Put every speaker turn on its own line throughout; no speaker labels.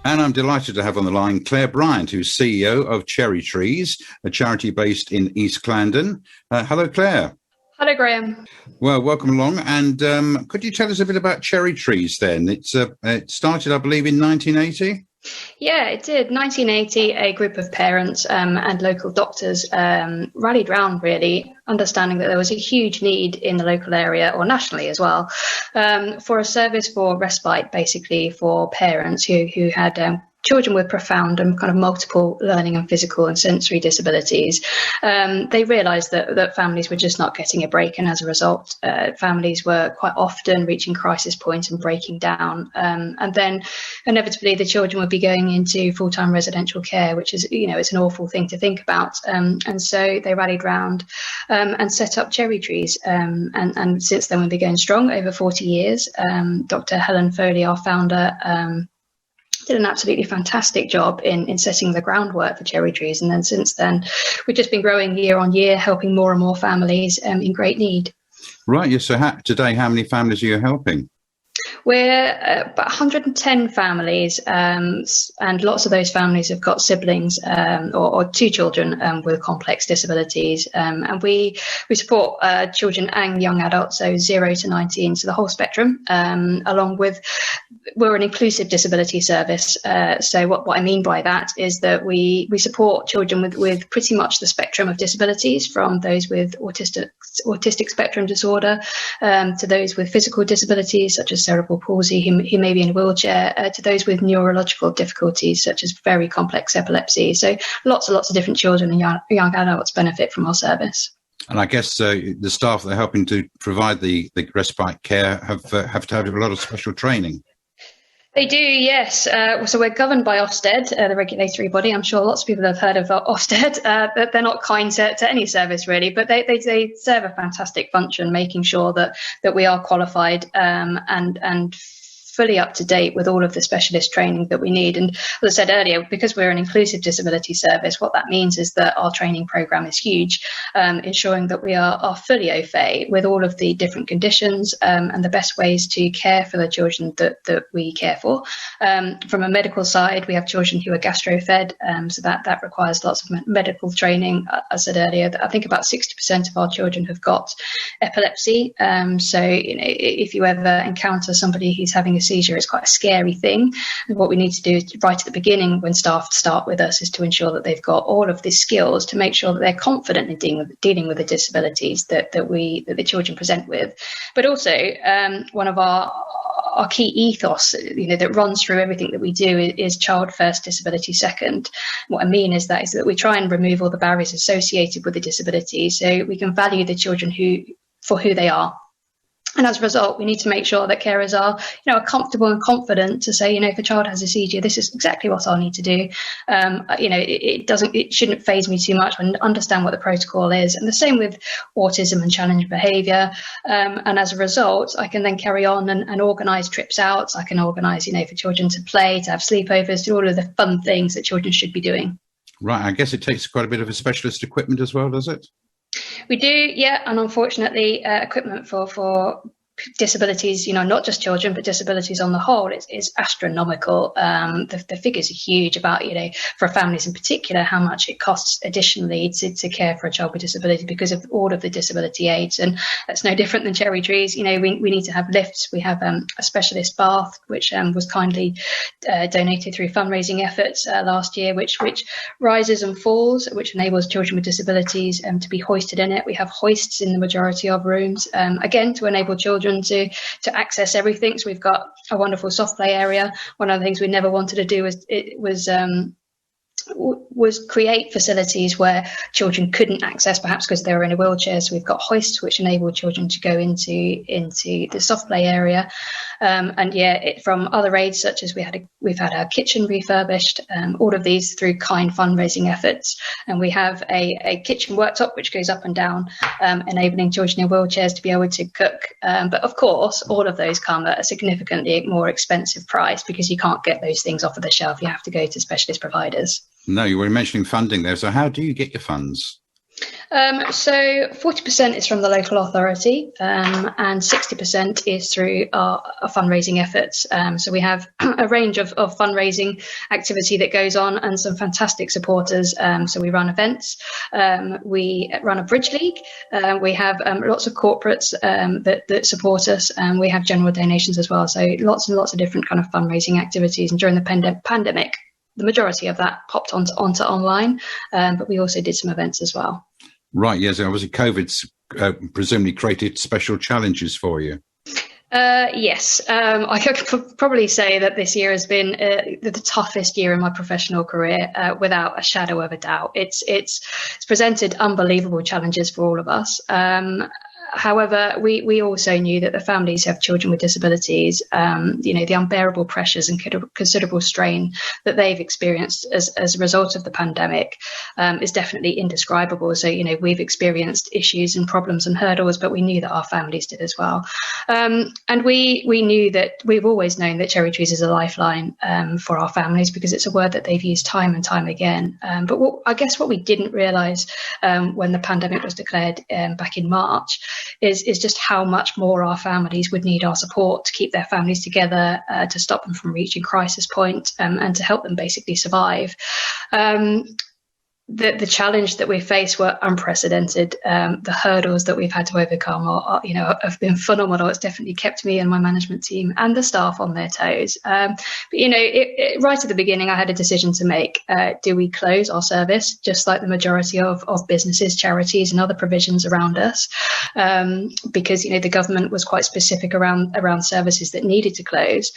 And I'm delighted to have on the line Claire Bryant, who's CEO of Cherry Trees, a charity based in East Clandon. Hello, Claire.
Hello, Graham.
Well, welcome along. And could you tell us a bit about Cherry Trees then? It started, I believe, in 1980?
Yeah, it did. 1980, a group of parents and local doctors rallied round, really, understanding that there was a huge need in the local area, or nationally as well, for a service for respite, basically, for parents who had children with profound and kind of multiple learning and physical and sensory disabilities. They realised that families were just not getting a break, and as a result, families were quite often reaching crisis points and breaking down. And then inevitably the children would be going into full-time residential care, which is, it's an awful thing to think about. And so they rallied round and set up Cherry Trees. And since then we've been going strong, over 40 years. Dr. Helen Foley, our founder, did an absolutely fantastic job in setting the groundwork for Cherry Trees. And then since then, we've just been growing year on year, helping more and more families in great need.
Right. Yes. So today, how many families are you helping?
We're about 110 families, and lots of those families have got siblings or two children with complex disabilities. And we support children and young adults, so 0 to 19, so the whole spectrum, along with, we're an inclusive disability service. So what I mean by that is that we support children with pretty much the spectrum of disabilities, from those with autistic spectrum disorder to those with physical disabilities such as cerebral palsy who may be in a wheelchair, to those with neurological difficulties such as very complex epilepsy. So lots and lots of different children and young adults benefit from our service. And
I guess the staff that are helping to provide the respite care have to have a lot of special training. They do, yes. So we're governed by Ofsted, the regulatory body. I'm sure lots of people have heard of Ofsted. They're not kind to any service, really, but they serve a fantastic function, making sure that we are qualified and fully up to date with all of the specialist training that we need. And as I said earlier, because we're an inclusive disability service, what that means is that our training program is huge, ensuring that we are fully au fait with all of the different conditions and the best ways to care for the children that we care for. From a medical side, we have children who are gastro-fed, so that requires lots of medical training. I said earlier that I think about 60% of our children have got epilepsy. So if you ever encounter somebody who's having a seizure, it's quite a scary thing. And what we need to do right at the beginning when staff start with us is to ensure that they've got all of the skills to make sure that they're confident in dealing with the disabilities that the children present with. But also one of our key ethos, that runs through everything that we do is child first, disability second. What I mean is that we try and remove all the barriers associated with the disability, so we can value the children for who they are. And as a result, we need to make sure that carers are comfortable and confident to say, if a child has a seizure, this is exactly what I'll need to do. It shouldn't faze me too much. I understand what the protocol is. And the same with autism and challenging behaviour. And as a result, I can then carry on and organise trips out. I can organise, for children to play, to have sleepovers, do all of the fun things that children should be doing. Right. I guess it takes quite a bit of a specialist equipment as well, does it?
We do, yeah, and unfortunately, equipment for disabilities, not just children, but disabilities on the whole, is astronomical. The figures are huge about, for families in particular, how much it costs additionally to care for a child with disability because of all of the disability aids. And that's no different than Cherry Trees. We need to have lifts. We have a specialist bath, which was kindly donated through fundraising efforts last year, which rises and falls, which enables children with disabilities to be hoisted in it. We have hoists in the majority of rooms, again, to enable children to access everything. So we've got a wonderful soft play area. One of the things we never wanted to do was create facilities where children couldn't access, perhaps because they were in a wheelchair. So we've got hoists which enable children to go into the soft play area. From other aids, such as we've had our kitchen refurbished, all of these through kind fundraising efforts. And we have a kitchen worktop which goes up and down, enabling children in wheelchairs to be able to cook. But of course, all of those come at a significantly more expensive price because you can't get those things off of the shelf. You have to go to specialist providers.
No, you were mentioning funding there. So how do you get your funds?
So 40% is from the local authority, and 60% is through our fundraising efforts. So we have a range of fundraising activity that goes on, and some fantastic supporters. So we run events, we run a bridge league, we have lots of corporates that support us, and we have general donations as well. So lots and lots of different kind of fundraising activities. And during the pandemic, the majority of that popped onto online, but we also did some events as well.
Right, yes. Obviously, COVID's presumably created special challenges for you.
Yes, I could probably say that this year has been the toughest year in my professional career, without a shadow of a doubt. It's presented unbelievable challenges for all of us. However, we also knew that the families who have children with disabilities, the unbearable pressures and considerable strain that they've experienced as a result of the pandemic is definitely indescribable. So, we've experienced issues and problems and hurdles, but we knew that our families did as well. And we knew that we've always known that Cherry Trees is a lifeline for our families, because it's a word that they've used time and time again. But I guess what we didn't realise when the pandemic was declared back in March is just how much more our families would need our support to keep their families together, to stop them from reaching crisis point, and to help them basically survive. The challenge that we face were unprecedented. The hurdles that we've had to overcome have been phenomenal. It's definitely kept me and my management team and the staff on their toes. But right at the beginning, I had a decision to make. Do we close our service, just like the majority of businesses, charities, and other provisions around us? Because the government was quite specific around services that needed to close.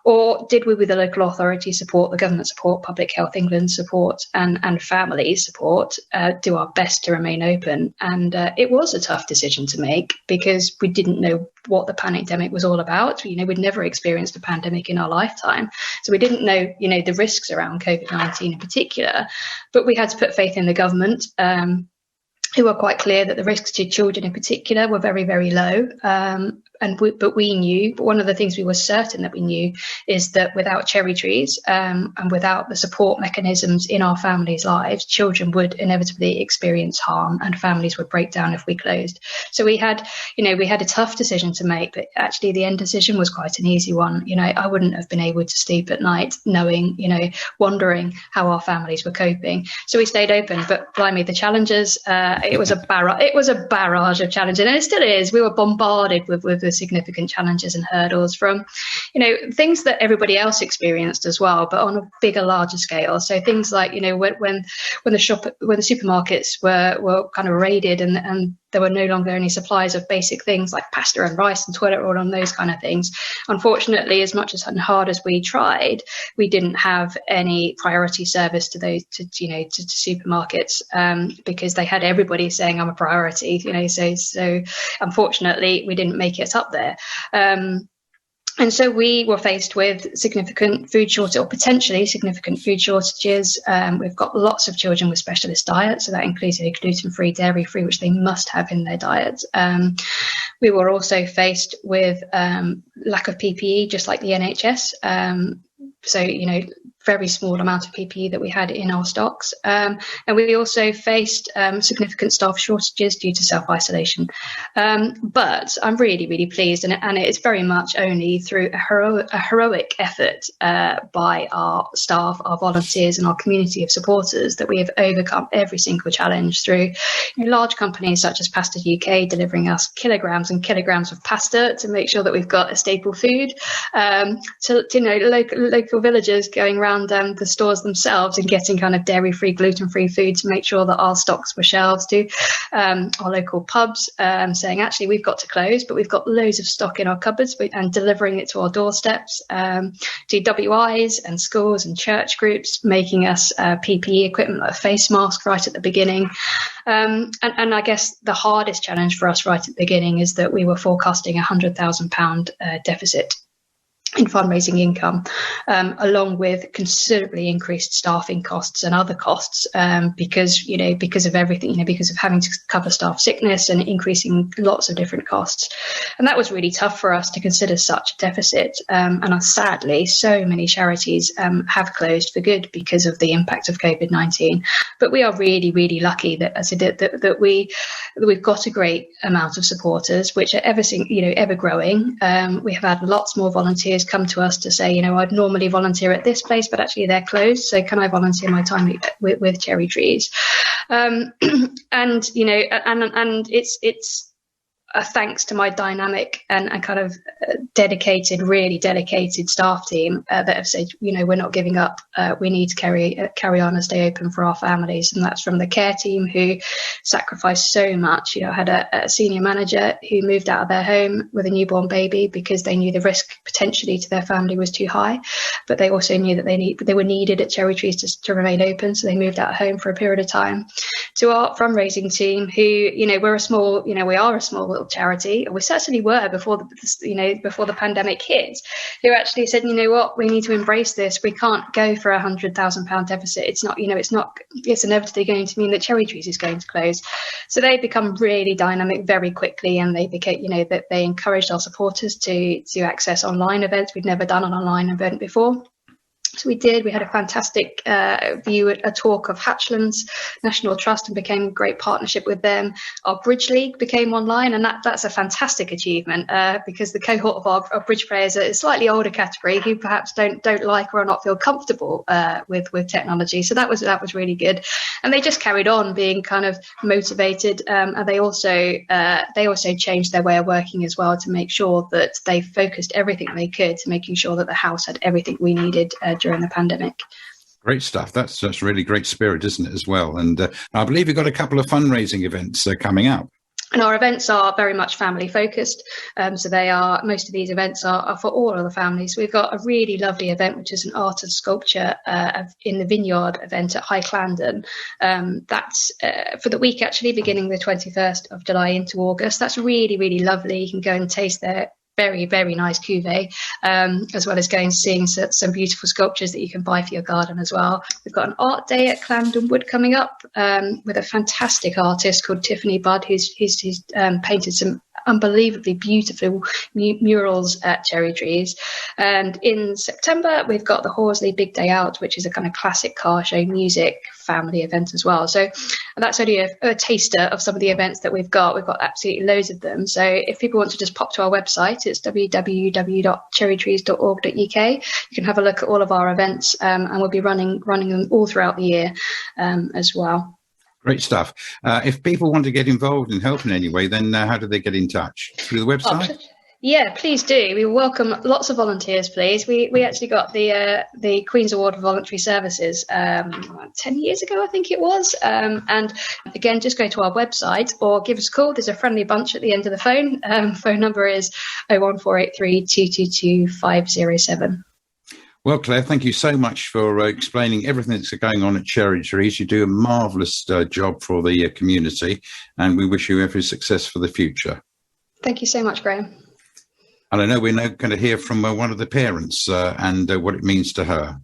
Or did we, with the local authority support, the government support, Public Health England support, and family support, do our best to remain open? And it was a tough decision to make, because we didn't know what the pandemic was all about. We'd never experienced a pandemic in our lifetime, so we didn't know the risks around COVID-19 in particular. But we had to put faith in the government, who were quite clear that the risks to children in particular were very, very low. But we knew, but one of the things we were certain that we knew is that without Cherry Trees, and without the support mechanisms in our families' lives, children would inevitably experience harm, and families would break down if we closed. So we had a tough decision to make, but actually the end decision was quite an easy one. I wouldn't have been able to sleep at night knowing, wondering how our families were coping. So we stayed open, but blimey, the challenges, it was a barrage of challenges, and it still is. We were bombarded with significant challenges and hurdles from, things that everybody else experienced as well, but on a bigger, larger scale. So things like, when the supermarkets were kind of raided, and there were no longer any supplies of basic things like pasta and rice and toilet roll and those kind of things. Unfortunately, as much as and hard as we tried, we didn't have any priority service to those to supermarkets, because they had everybody saying I'm a priority. So unfortunately, we didn't make it up there. And so we were faced with significant food shortage, or potentially significant food shortages. We've got lots of children with specialist diets, so that includes gluten-free, dairy-free, which they must have in their diets. We were also faced with lack of PPE, just like the NHS. So, very small amount of PPE that we had in our stocks. And we also faced significant staff shortages due to self-isolation. But I'm really, really pleased, and it's very much only through a heroic effort by our staff, our volunteers, and our community of supporters that we have overcome every single challenge through large companies such as Pasta UK delivering us kilograms and kilograms of pasta to make sure that we've got a staple food, to local villagers going around the stores themselves and getting kind of dairy-free, gluten-free food to make sure that our stocks were shelved, to our local pubs saying, actually, we've got to close, but we've got loads of stock in our cupboards, and delivering it to our doorsteps, to WIs and schools and church groups making us PPE equipment like face masks right at the beginning. And I guess the hardest challenge for us right at the beginning is that we were forecasting £100,000 deficit in fundraising income, along with considerably increased staffing costs and other costs, because of everything, because of having to cover staff sickness and increasing lots of different costs. And that was really tough for us to consider such a deficit. And sadly, so many charities have closed for good because of the impact of COVID-19. But we are really, really lucky that we've got a great amount of supporters, which are ever growing. We have had lots more volunteers come to us to say, I'd normally volunteer at this place, but actually they're closed. So can I volunteer my time with Cherry Trees? And it's a thanks to my dynamic and kind of really dedicated staff team that have said, we're not giving up. We need to carry on and stay open for our families. And that's from the care team, who sacrificed so much. I had a senior manager who moved out of their home with a newborn baby because they knew the risk potentially to their family was too high. But they also knew that they were needed at Cherry Trees to remain open. So they moved out of home for a period of time. To our fundraising team, who, we are a small little charity. We certainly were before the pandemic hit, who actually said, what, we need to embrace this. We can't go for £100,000 deficit. It's not, it's inevitably going to mean that Cherry Trees is going to close. So they become really dynamic very quickly, and they became, that they encouraged our supporters to access online events. We'd never done an online event before. So we had a fantastic a talk of Hatchlands National Trust, and became a great partnership with them. Our Bridge League became online, and that's a fantastic achievement because the cohort of our bridge players are a slightly older category who perhaps don't like or not feel comfortable with technology. So that was really good, and they just carried on being kind of motivated, and they also changed their way of working as well to make sure that they focused everything they could to making sure that the house had everything we needed during the pandemic.
Great stuff. That's really great spirit, isn't it, as well? And I believe you've got a couple of fundraising events coming up.
And our events are very much family focused. So most of these events are for all of the families. We've got a really lovely event, which is an art and sculpture in the Vineyard event at High Clarendon. That's for the week, actually, beginning the 21st of July into August. That's really, really lovely. You can go and taste their very, very nice cuvee, as well as going and seeing some beautiful sculptures that you can buy for your garden as well. We've got an art day at Clarendon Wood coming up with a fantastic artist called Tiffany Budd, who's painted some unbelievably beautiful murals at Cherry Trees. And in September, we've got the Horsley Big Day Out, which is a kind of classic car show music family event as well. So that's only a taster of some of the events that we've got. We've got absolutely loads of them. So if people want to just pop to our website, it's www.cherrytrees.org.uk. You can have a look at all of our events, and we'll be running them all throughout the year as well.
Great stuff. If people want to get involved and help in any way, then how do they get in touch? Through the website?
Yeah, please do. We welcome lots of volunteers, please. We actually got the Queen's Award for Voluntary Services 10 years ago, I think it was. And again, just go to our website or give us a call. There's a friendly bunch at the end of the phone. Phone number is 01483 222 507.
Well, Claire, thank you so much for explaining everything that's going on at Cherry Trees. You do a marvellous job for the community, and we wish you every success for the future.
Thank you so much, Graham.
And I know we're now going to hear from one of the parents and what it means to her.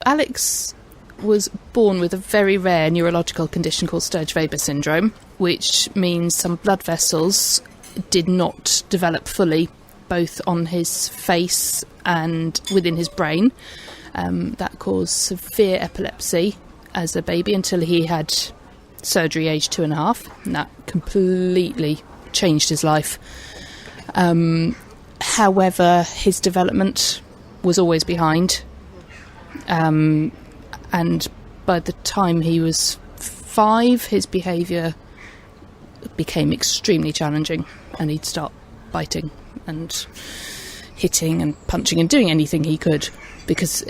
Alex was born with a very rare neurological condition called Sturge-Weber syndrome, which means some blood vessels did not develop fully, both on his face and within his brain. That caused severe epilepsy as a baby until he had surgery aged 2.5, and that completely changed his life. However, his development was always behind, and by the time he was 5, his behaviour became extremely challenging, and he'd start biting and hitting and punching and doing anything he could, because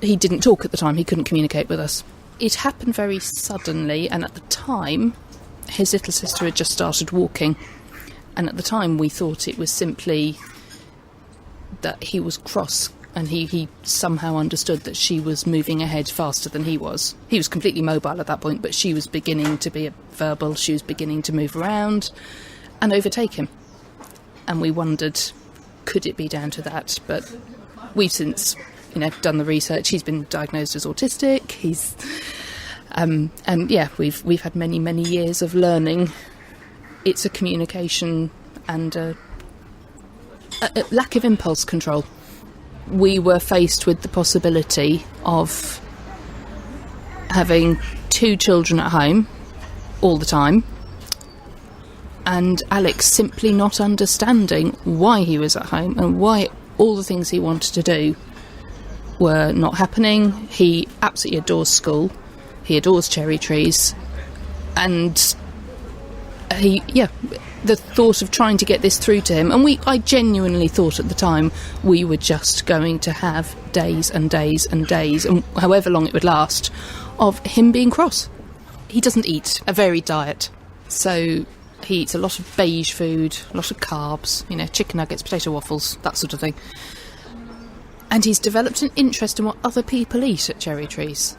he didn't talk at the time, he couldn't communicate with us. It happened very suddenly, and at the time his little sister had just started walking, and at the time we thought it was simply that he was cross, and he somehow understood that she was moving ahead faster than he was. He was completely mobile at that point, but she was beginning to be verbal, she was beginning to move around and overtake him. And we wondered, could it be down to that? But we've since, done the research. He's been diagnosed as autistic. He's, and yeah, we've had many, many years of learning. It's a communication and a lack of impulse control. We were faced with the possibility of having 2 children at home all the time, and Alex simply not understanding why he was at home and why all the things he wanted to do were not happening. He absolutely adores school. He adores cherry trees. And the thought of trying to get this through to him, and I genuinely thought at the time we were just going to have days and days and days, and however long it would last, of him being cross. He doesn't eat a varied diet, so he eats a lot of beige food, a lot of carbs, chicken nuggets, potato waffles, that sort of thing. And he's developed an interest in what other people eat at Cherry Trees.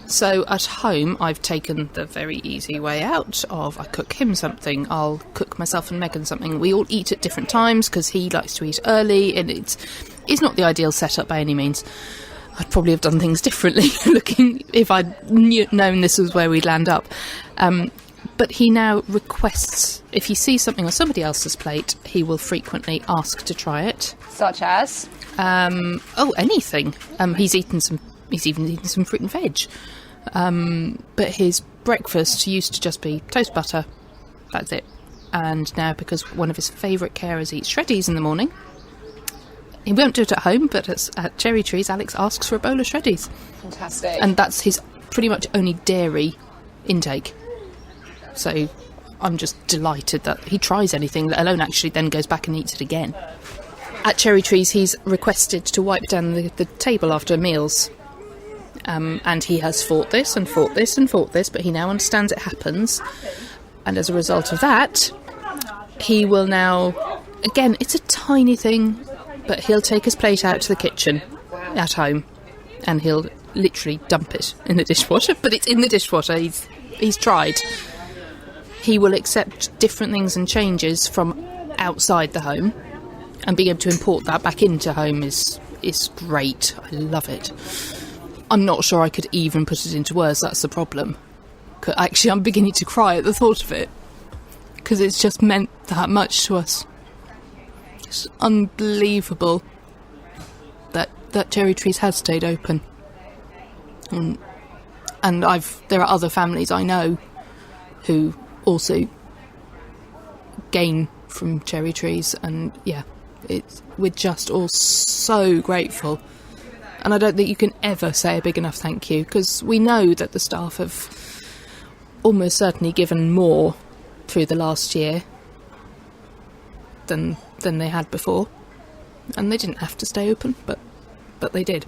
So at home, I've taken the very easy way out of I cook him something, I'll cook myself and Megan something. We all eat at different times because he likes to eat early, and it's not the ideal setup by any means. I'd probably have done things differently looking if I'd known this was where we'd land up. But he now requests, if he sees something on somebody else's plate, he will frequently ask to try it.
Such as?
Anything. He's even eaten some fruit and veg. But his breakfast used to just be toast butter. That's it. And now, because one of his favourite carers eats shreddies in the morning, he won't do it at home, but at Cherry Trees, Alex asks for a bowl of shreddies.
Fantastic.
And that's his pretty much only dairy intake. So I'm just delighted that he tries anything, let alone actually then goes back and eats it again. At Cherry Trees, he's requested to wipe down the table after meals. And he has fought this and fought this and fought this, but he now understands it happens. And as a result of that, he will now, again, it's a tiny thing, but he'll take his plate out to the kitchen at home and he'll literally dump it in the dishwasher. But it's in the dishwasher. He's tried. He will accept different things and changes from outside the home, and being able to import that back into home is great. I love it. I'm not sure I could even put it into words. That's the problem. Actually, I'm beginning to cry at the thought of it, because it's just meant that much to us. It's unbelievable that Cherry Trees has stayed open. And there are other families I know who also gain from Cherry Trees, and we're just all so grateful. And I don't think you can ever say a big enough thank you, because we know that the staff have almost certainly given more through the last year than they had before, and they didn't have to stay open, but they did.